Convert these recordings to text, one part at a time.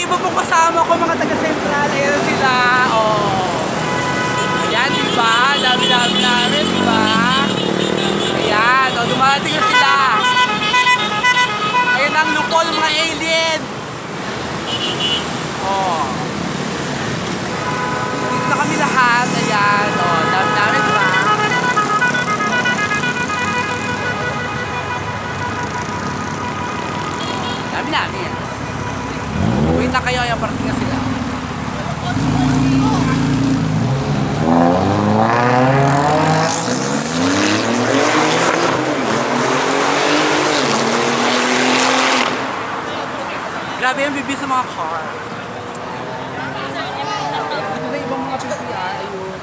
iba pong kasama ko, mga taga-Central. Ayan sila. Oh. Ayan, diba? Dami-dami namin, diba? Ayan, oh, dumating na sila. Ayan ang lukol, mga alien. Oh. Dito na kami lahat. Ayan, oh, dami-dami, diba? Dami-dami. Wait na kayo, yung parating na sila. Grabe yung bibi sa mga car. Dito na ibang mga PCI. Ayun.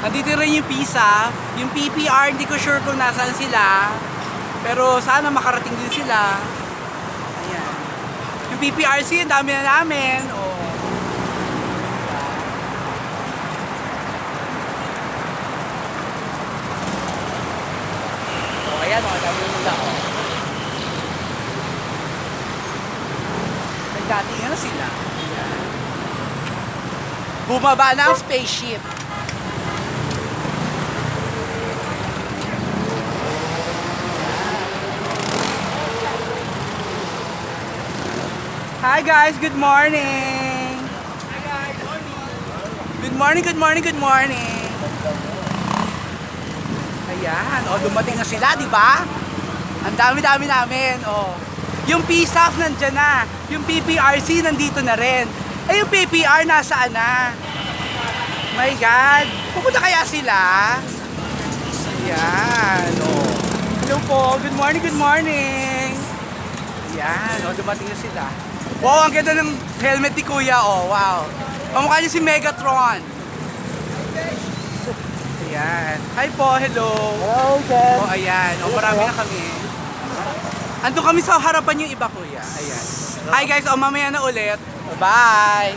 Nandito rin yung PSAF. Yung PPR, hindi ko sure kung nasaan sila. Pero sana makarating din sila. Ayan. Yung PPRC, ang dami na namin. Oh. Ayan, mga dami nila. Nagdating na sila. Ayan. Bumaba na ang spaceship. Hi guys, good morning. Hi guys, good morning. Good morning, good morning. Ayan, oh, dumating na sila, di ba? Ang dami-dami namin, oh. Yung PSAF nandyan na, yung PPRC nandito na rin. Eh, yung PPR nasaan na? My God, pupunta kaya sila? Ayan, oh. Hello po, good morning, good morning. Ayan, oh, dumating na sila. Wow, ang ganda ng helmet ni Kuya, oh, wow. Kamukha niya si Megatron. Ayan. Hi po, hello. Hello, sir. Oh, ayan. Oh, marami na kami. Ando kami sa harapan yung iba, Kuya. Ayan. Hi guys, oh, mamaya na ulit. Bye!